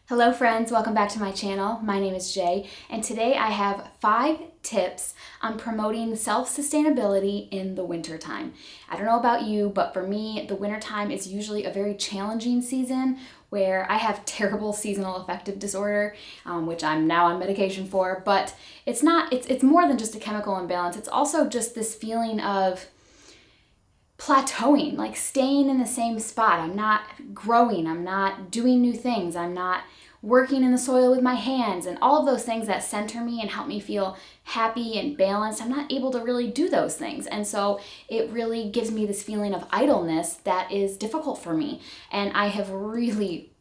Hello friends, welcome back to my channel. My name is Jay, and today I have 5 tips on promoting self-sustainability in the wintertime. I don't know about you, but for me, the wintertime is usually a very challenging season where I have terrible seasonal affective disorder, which I'm now on medication for, but it's more than just a chemical imbalance. It's also just this feeling of plateauing, like staying in the same spot. I'm not growing, I'm not doing new things, I'm not working in the soil with my hands, and all of those things that center me and help me feel happy and balanced. I'm not able to really do those things. And so it really gives me this feeling of idleness that is difficult for me. And I have really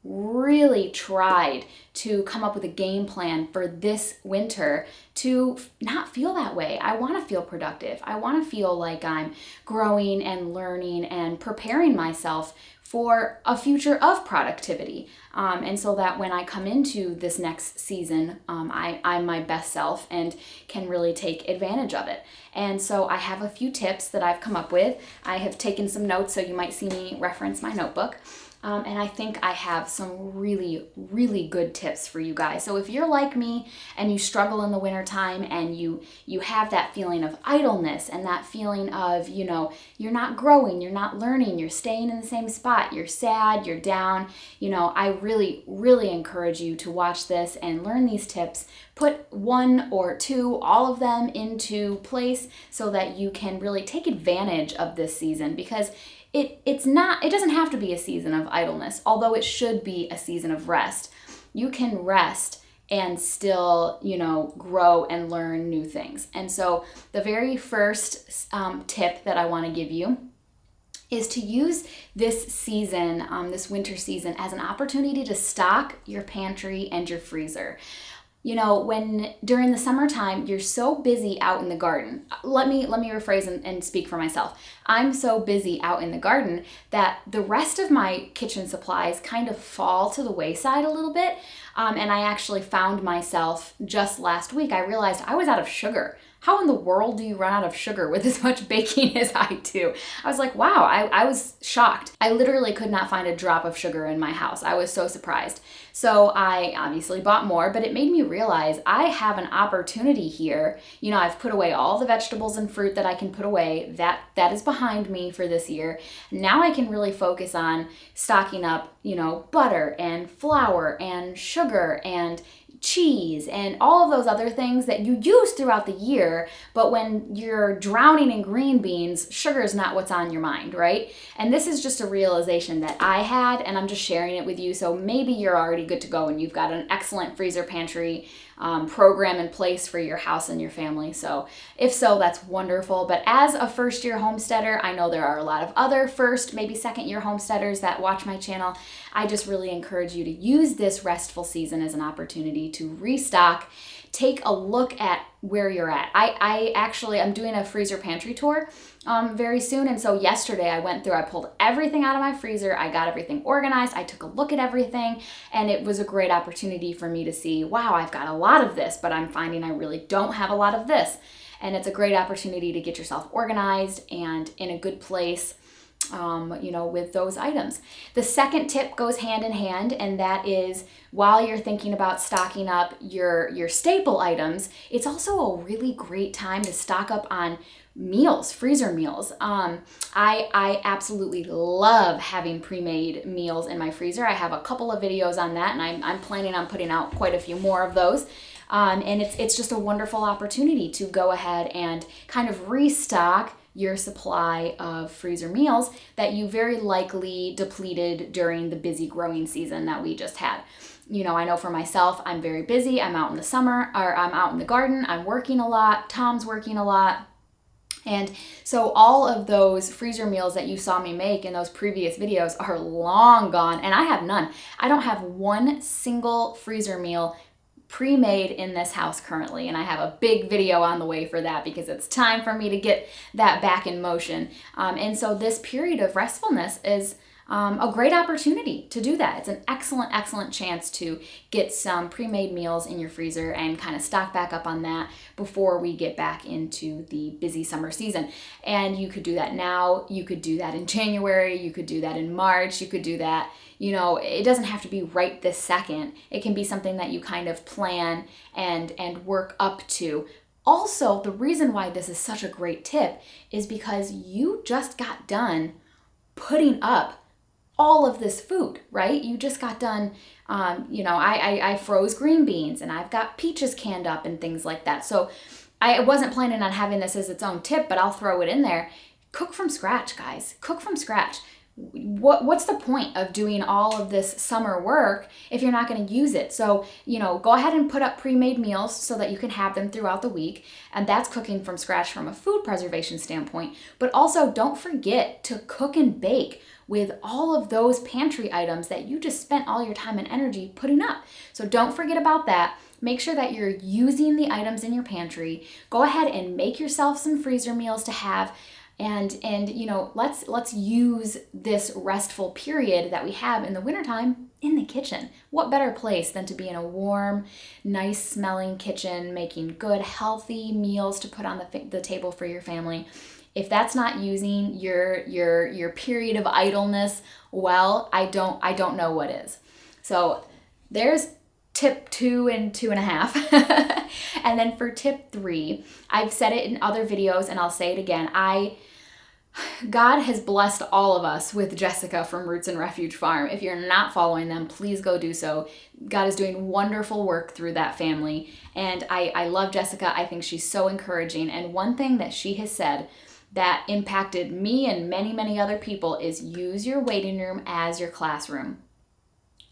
tried to come up with a game plan for this winter to not feel that way. I want to feel productive. I want to feel like I'm growing and learning and preparing myself for a future of productivity. And so that when I come into this next season, I'm my best self and can really take advantage of it. And so I have a few tips that I've come up with. I have taken some notes, so you might see me reference my notebook. And I think I have some really good tips for you guys. So if you're like me and you struggle in the wintertime and you have that feeling of idleness and that feeling of, you're not growing, you're not learning, you're staying in the same spot, you're sad, you're down, I really encourage you to watch this and learn these tips. Put 1 or 2, all of them into place so that you can really take advantage of this season, because it doesn't have to be a season of idleness, although it should be a season of rest. You can rest and still, grow and learn new things. And so the very first tip that I want to give you is to use this season, this winter season, as an opportunity to stock your pantry and your freezer. When during the summertime, you're so busy out in the garden. Let me rephrase and speak for myself. I'm so busy out in the garden that the rest of my kitchen supplies kind of fall to the wayside a little bit. And I actually found myself just last week, I realized I was out of sugar. How in the world do you run out of sugar with as much baking as I do? I was like, wow, I was shocked. I literally could not find a drop of sugar in my house. I was so surprised. So I obviously bought more, but it made me realize I have an opportunity here. I've put away all the vegetables and fruit that I can put away. That is behind me for this year. Now I can really focus on stocking up, butter and flour and sugar and cheese and all of those other things that you use throughout the year, but when you're drowning in green beans, sugar is not what's on your mind, right? And this is just a realization that I had, and I'm just sharing it with you, so maybe you're already good to go and you've got an excellent freezer pantry program in place for your house and your family. So if so, that's wonderful. But as a first-year homesteader, I know there are a lot of other first, maybe second-year homesteaders that watch my channel. I just really encourage you to use this restful season as an opportunity to restock. Take a look at where you're at. I'm doing a freezer pantry tour very soon. And so yesterday I pulled everything out of my freezer. I got everything organized. I took a look at everything, and it was a great opportunity for me to see, wow, I've got a lot of this, but I'm finding I really don't have a lot of this. And it's a great opportunity to get yourself organized and in a good place with those items. The second tip goes hand in hand, and that is, while you're thinking about stocking up your staple items, it's also a really great time to stock up on meals, freezer meals. I absolutely love having pre-made meals in my freezer. I have a couple of videos on that, and I'm planning on putting out quite a few more of those. And it's just a wonderful opportunity to go ahead and kind of restock your supply of freezer meals that you very likely depleted during the busy growing season that we just had. I know for myself, I'm very busy. I'm out in the summer, or I'm out in the garden. I'm working a lot. Tom's working a lot. And so all of those freezer meals that you saw me make in those previous videos are long gone, and I have none. I don't have one single freezer meal pre-made in this house currently, and I have a big video on the way for that because it's time for me to get that back in motion. And so this period of restfulness is a great opportunity to do that. It's an excellent, excellent chance to get some pre-made meals in your freezer and kind of stock back up on that before we get back into the busy summer season. And you could do that now, you could do that in January, you could do that in March, you could do that, you know, it doesn't have to be right this second. It can be something that you kind of plan and work up to. Also, the reason why this is such a great tip is because you just got done putting up all of this food, right? You just got done, you know, I froze green beans and I've got peaches canned up and things like that. So I wasn't planning on having this as its own tip, but I'll throw it in there. Cook from scratch, guys. Cook from scratch. What's the point of doing all of this summer work if you're not going to use it? So, you know, go ahead and put up pre-made meals so that you can have them throughout the week. And that's cooking from scratch from a food preservation standpoint. But also don't forget to cook and bake with all of those pantry items that you just spent all your time and energy putting up. So don't forget about that. Make sure that you're using the items in your pantry. Go ahead and make yourself some freezer meals to have. And you know, let's use this restful period that we have in the wintertime in the kitchen. What better place than to be in a warm, nice smelling kitchen, making good, healthy meals to put on the table for your family. If that's not using your period of idleness well, I don't know what is. So there's tip 2 and 2.5. And then for tip 3, I've said it in other videos and I'll say it again. God has blessed all of us with Jessica from Roots and Refuge Farm. If you're not following them, please go do so. God is doing wonderful work through that family. And I love Jessica. I think she's so encouraging. And one thing that she has said that impacted me and many, many other people is use your waiting room as your classroom.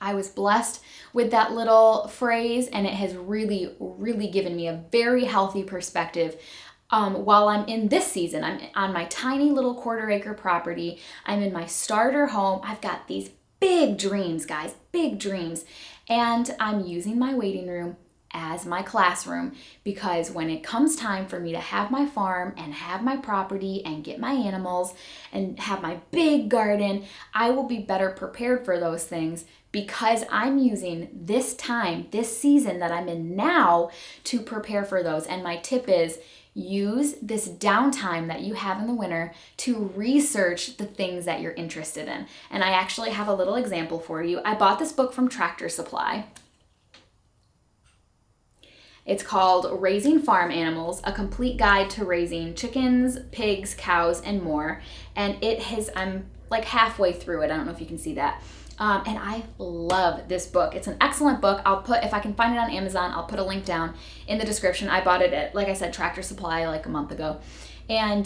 I was blessed with that little phrase, and it has really, really given me a very healthy perspective. While I'm in this season, I'm on my tiny little 1/4 acre property. I'm in my starter home. I've got these big dreams, guys, big dreams. And I'm using my waiting room as my classroom, because when it comes time for me to have my farm and have my property and get my animals and have my big garden, I will be better prepared for those things because I'm using this time, this season that I'm in now to prepare for those. And my tip is use this downtime that you have in the winter to research the things that you're interested in. And I actually have a little example for you. I bought this book from Tractor Supply. It's called Raising Farm Animals, A Complete Guide to Raising Chickens, Pigs, Cows, and More. And I'm like halfway through it. I don't know if you can see that. And I love this book. It's an excellent book. If I can find it on Amazon, I'll put a link down in the description. I bought it at, like I said, Tractor Supply like a month ago. And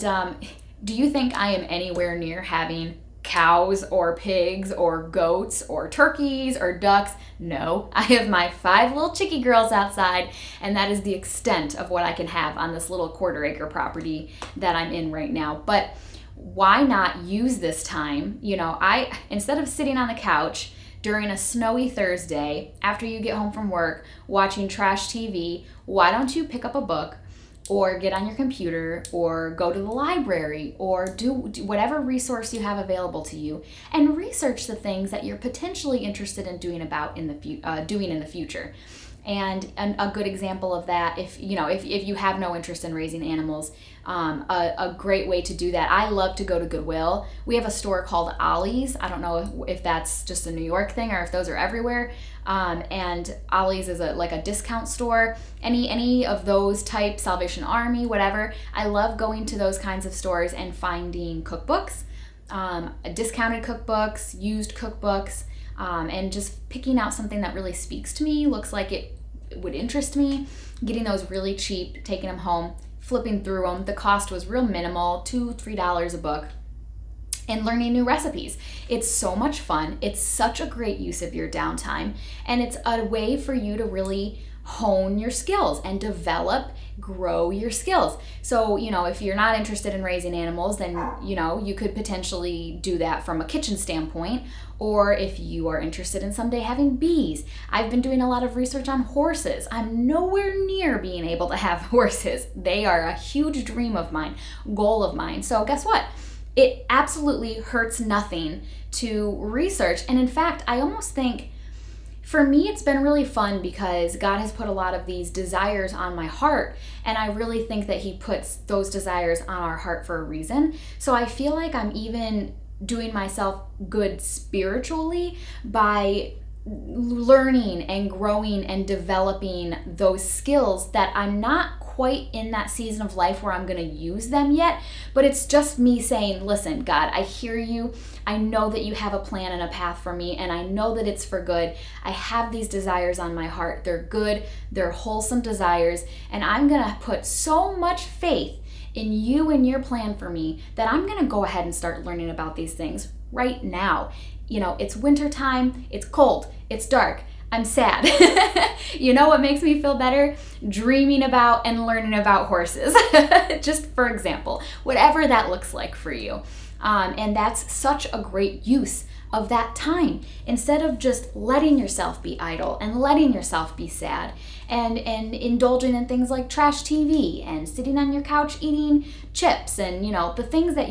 do you think I am anywhere near having cows or pigs or goats or turkeys or ducks? No, I have my 5 little chickie girls outside, and that is the extent of what I can have on this little 1/4 acre property that I'm in right now. But why not use this time? You know, instead of sitting on the couch during a snowy Thursday after you get home from work watching trash TV, why don't you pick up a book or get on your computer or go to the library or do whatever resource you have available to you and research the things that you're potentially interested in doing in the future. And a good example of that, if you have no interest in raising animals, a great way to do that. I love to go to Goodwill. We have a store called Ollie's. I don't know if that's just a New York thing or if those are everywhere. And Ollie's is like a discount store. Any of those types, Salvation Army, whatever. I love going to those kinds of stores and finding cookbooks, discounted cookbooks, used cookbooks, and just picking out something that really speaks to me, looks like it would interest me, getting those really cheap, taking them home, flipping through them. The cost was real minimal, $2-3 a book, and learning new recipes. It's so much fun. It's such a great use of your downtime, and it's a way for you to really hone your skills and grow your skills. So, if you're not interested in raising animals, then, you could potentially do that from a kitchen standpoint. Or if you are interested in someday having bees, I've been doing a lot of research on horses. I'm nowhere near being able to have horses. They are a huge dream of mine, goal of mine. So guess what? It absolutely hurts nothing to research. And in fact, I almost think for me, it's been really fun because God has put a lot of these desires on my heart, and I really think that He puts those desires on our heart for a reason. So I feel like I'm even doing myself good spiritually by learning and growing and developing those skills that I'm not quite in that season of life where I'm going to use them yet, but it's just me saying, listen, God, I hear you. I know that you have a plan and a path for me, and I know that it's for good. I have these desires on my heart. They're good, they're wholesome desires, and I'm going to put so much faith in you and your plan for me that I'm going to go ahead and start learning about these things right now. You know, it's winter time, it's cold, it's dark, I'm sad. You know what makes me feel better? Dreaming about and learning about horses, just for example, whatever that looks like for you. And that's such a great use of that time, instead of just letting yourself be idle and letting yourself be sad and indulging in things like trash TV and sitting on your couch eating chips and, you know, the things that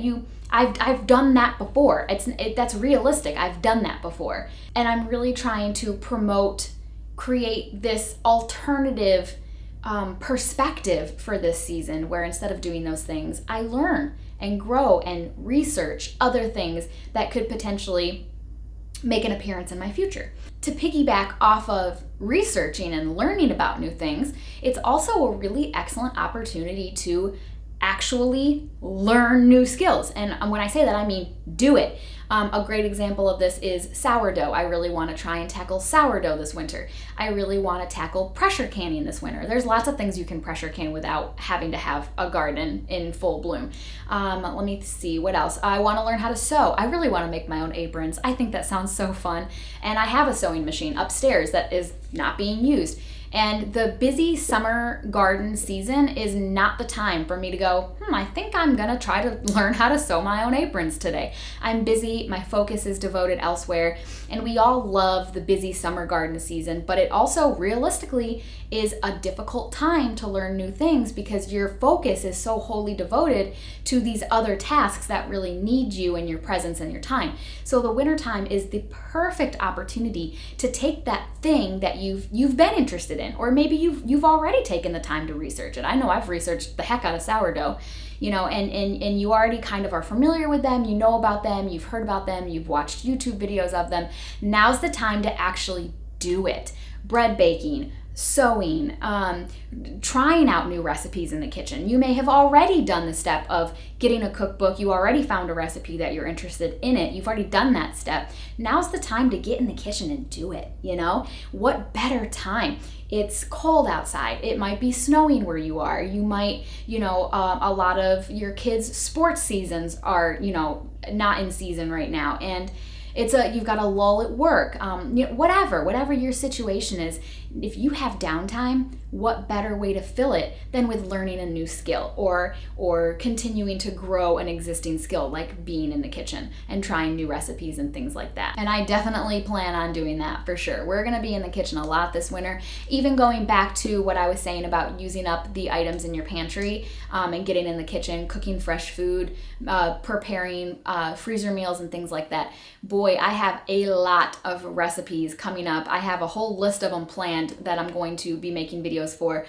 I've done that before. That's realistic. I've done that before. And I'm really trying to create this alternative perspective for this season where instead of doing those things, I learn and grow and research other things that could potentially make an appearance in my future. To piggyback off of researching and learning about new things, it's also a really excellent opportunity to actually learn new skills. And when I say that, I mean do it. A great example of this is sourdough. I really want to try and tackle sourdough this winter. I really want to tackle pressure canning this winter. There's lots of things you can pressure can without having to have a garden in full bloom. Let me see, what else? I want to learn how to sew. I really want to make my own aprons. I think that sounds so fun. And I have a sewing machine upstairs that is not being used. And the busy summer garden season is not the time for me to go, I think I'm gonna try to learn how to sew my own aprons today. I'm busy, my focus is devoted elsewhere, and we all love the busy summer garden season, but it also realistically is a difficult time to learn new things because your focus is so wholly devoted to these other tasks that really need you and your presence and your time. So the wintertime is the perfect opportunity to take that thing that you've been interested in, or maybe you've already taken the time to research it. I know I've researched the heck out of sourdough, you know, and you already kind of are familiar with them, you know about them, you've heard about them, you've watched YouTube videos of them. Now's the time to actually do it. Bread baking, sewing, trying out new recipes in the kitchen. You may have already done the step of getting a cookbook. You already found a recipe that you're interested in it. You've already done that step. Now's the time to get in the kitchen and do it, you know? What better time? It's cold outside. It might be snowing where you are. You might, you know, a lot of your kids' sports seasons are, you know, not in season right now. And you've got a lull at work, you know, whatever your situation is. If you have downtime, what better way to fill it than with learning a new skill or continuing to grow an existing skill like being in the kitchen and trying new recipes and things like that. And I definitely plan on doing that for sure. We're gonna be in the kitchen a lot this winter, even going back to what I was saying about using up the items in your pantry and getting in the kitchen, cooking fresh food, preparing freezer meals and things like that. Boy, I have a lot of recipes coming up. I have a whole list of them planned that I'm going to be making videos for,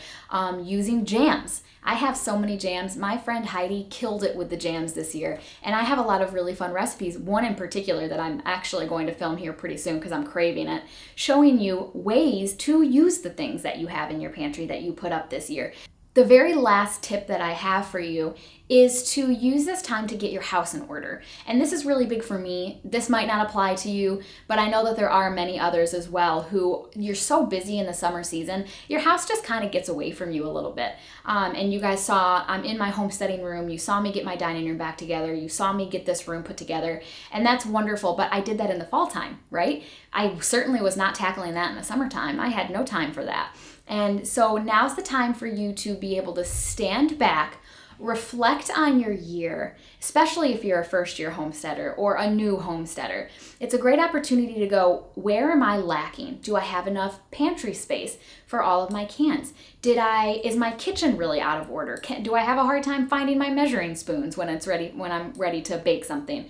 using jams. I have so many jams. My friend Heidi killed it with the jams this year, and I have a lot of really fun recipes. One in particular that I'm actually going to film here pretty soon because I'm craving it, showing you ways to use the things that you have in your pantry that you put up this year. The very last tip that I have for you is to use this time to get your house in order. And this is really big for me. This might not apply to you, but I know that there are many others as well who you're so busy in the summer season, your house just kind of gets away from you a little bit. And you guys saw, I'm in my homesteading room. You saw me get my dining room back together. You saw me get this room put together, and that's wonderful. But I did that in the fall time, right? I certainly was not tackling that in the summertime. I had no time for that. And so now's the time for you to be able to stand back, reflect on your year, especially if you're a first-year homesteader or a new homesteader. It's a great opportunity to go, where am I lacking? Do I have enough pantry space for all of my cans? Is my kitchen really out of order? Do I have a hard time finding my measuring spoons when I'm ready to bake something?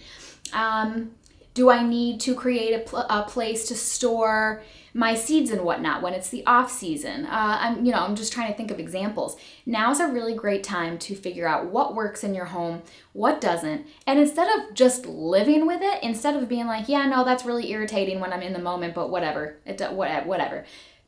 Do I need to create a place to store my seeds and whatnot when it's the off season? I'm just trying to think of examples. Now's a really great time to figure out what works in your home, what doesn't. And instead of just living with it, instead of being like, yeah, no, that's really irritating when I'm in the moment, but whatever.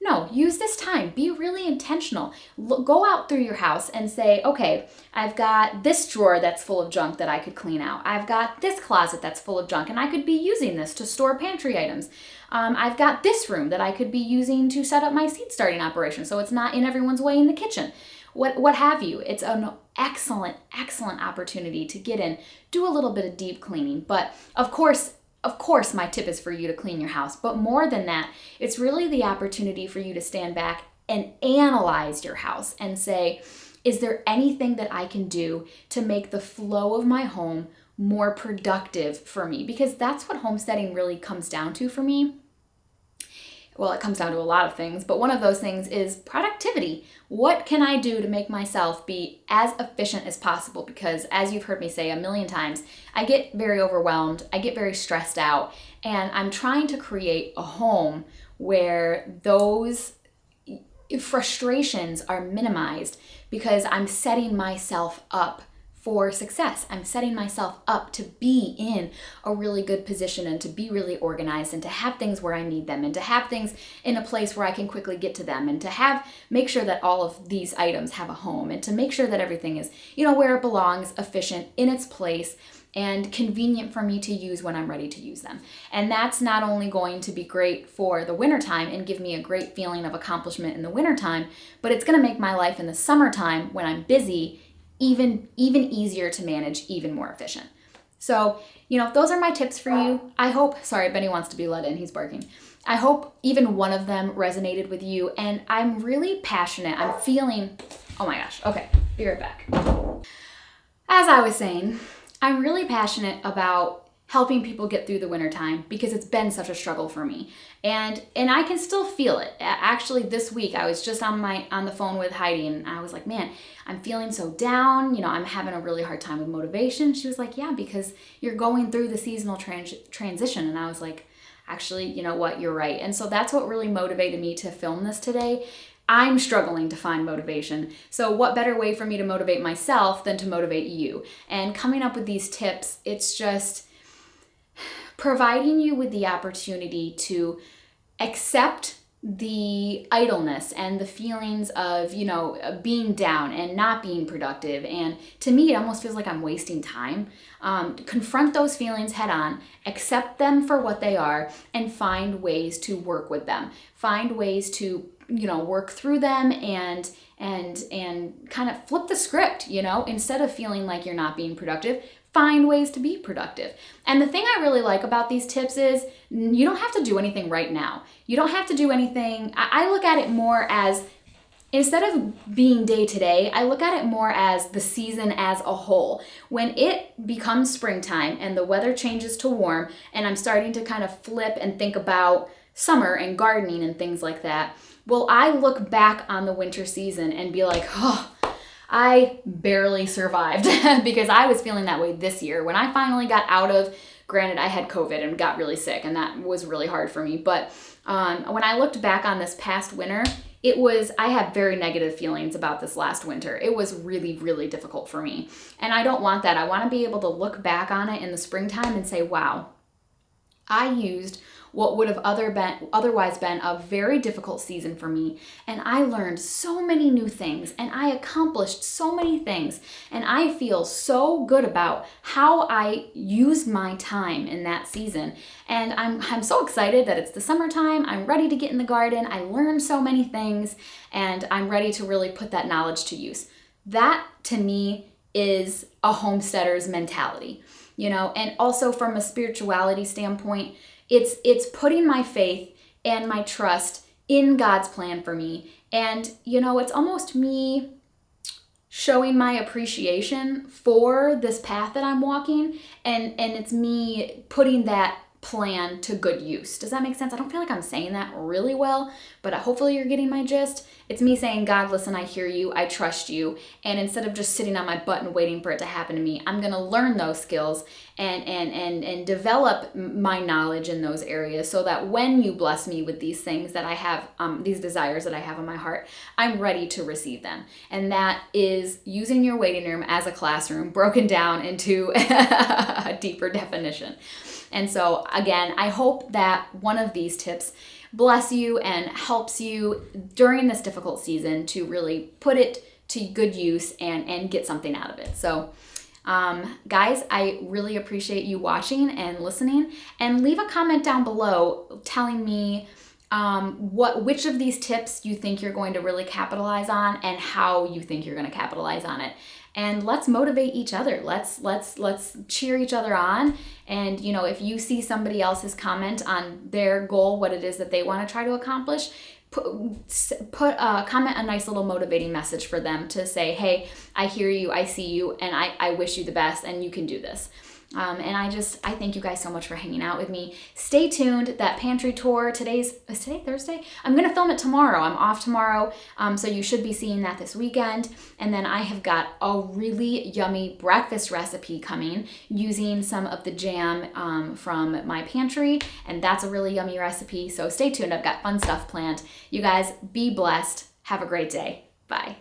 No, use this time. Be really intentional. Go out through your house and say, okay, I've got this drawer that's full of junk that I could clean out. I've got this closet that's full of junk and I could be using this to store pantry items. I've got this room that I could be using to set up my seed starting operation so it's not in everyone's way in the kitchen. What have you. It's an excellent, excellent opportunity to get in, do a little bit of deep cleaning. But of course, my tip is for you to clean your house, but more than that, it's really the opportunity for you to stand back and analyze your house and say, is there anything that I can do to make the flow of my home more productive for me? Because that's what homesteading really comes down to for me. Well, it comes down to a lot of things, but one of those things is productivity. What can I do to make myself be as efficient as possible? Because as you've heard me say a million times, I get very overwhelmed, I get very stressed out, and I'm trying to create a home where those frustrations are minimized because I'm setting myself up for success. I'm setting myself up to be in a really good position and to be really organized and to have things where I need them and to have things in a place where I can quickly get to them and to make sure that all of these items have a home and to make sure that everything is, where it belongs, efficient, in its place, and convenient for me to use when I'm ready to use them. And that's not only going to be great for the wintertime and give me a great feeling of accomplishment in the wintertime, but it's gonna make my life in the summertime when I'm busy even easier to manage, even more efficient. So, those are my tips for you. I hope, sorry, Benny wants to be let in, he's barking. I hope even one of them resonated with you, and I'm really passionate. I'm feeling, oh my gosh, okay, be right back. As I was saying, I'm really passionate about helping people get through the wintertime because it's been such a struggle for me. And I can still feel it. Actually, this week I was just on the phone with Heidi and I was like, man, I'm feeling so down. I'm having a really hard time with motivation. She was like, yeah, because you're going through the seasonal transition. And I was like, actually, you know what, you're right. And so that's what really motivated me to film this today. I'm struggling to find motivation. So what better way for me to motivate myself than to motivate you? And coming up with these tips, it's just providing you with the opportunity to accept the idleness and the feelings of, being down and not being productive. And to me, it almost feels like I'm wasting time. Confront those feelings head on, accept them for what they are, and find ways to work with them. Find ways to, work through them and kind of flip the script, instead of feeling like you're not being productive. Find ways to be productive. And the thing I really like about these tips is you don't have to do anything right now. You don't have to do anything. I look at it more as, instead of being day to day, I look at it more as the season as a whole. When it becomes springtime and the weather changes to warm and I'm starting to kind of flip and think about summer and gardening and things like that, well, I look back on the winter season and be like, oh, I barely survived because I was feeling that way this year. When I finally got out of, granted, I had COVID and got really sick and that was really hard for me. But when I looked back on this past winter, I had very negative feelings about this last winter. It was really, really difficult for me. And I don't want that. I want to be able to look back on it in the springtime and say, wow, I used what would have otherwise been a very difficult season for me. And I learned so many new things and I accomplished so many things. And I feel so good about how I used my time in that season. And I'm so excited that it's the summertime. I'm ready to get in the garden. I learned so many things and I'm ready to really put that knowledge to use. That to me is a homesteader's mentality, and also from a spirituality standpoint, it's putting my faith and my trust in God's plan for me. And, it's almost me showing my appreciation for this path that I'm walking, and it's me putting that plan to good use. Does that make sense? I don't feel like I'm saying that really well, but hopefully you're getting my gist. It's me saying, God, listen, I hear you, I trust you, and instead of just sitting on my butt and waiting for it to happen to me, I'm gonna learn those skills and develop my knowledge in those areas so that when you bless me with these things that I have, these desires that I have in my heart, I'm ready to receive them. And that is using your waiting room as a classroom broken down into a deeper definition. And so again, I hope that one of these tips bless you and helps you during this difficult season to really put it to good use and get something out of it. So guys, I really appreciate you watching and listening, and leave a comment down below telling me which of these tips you think you're going to really capitalize on and how you think you're going to capitalize on it. And let's motivate each other. Let's cheer each other on. And you know, if you see somebody else's comment on their goal, what it is that they want to try to accomplish, comment a nice little motivating message for them to say, hey, I hear you, I see you, and I wish you the best, and you can do this. And I thank you guys so much for hanging out with me. Stay tuned. That pantry tour, is today Thursday? I'm going to film it tomorrow. I'm off tomorrow. So you should be seeing that this weekend. And then I have got a really yummy breakfast recipe coming using some of the jam from my pantry. And that's a really yummy recipe. So stay tuned. I've got fun stuff planned. You guys be blessed. Have a great day. Bye.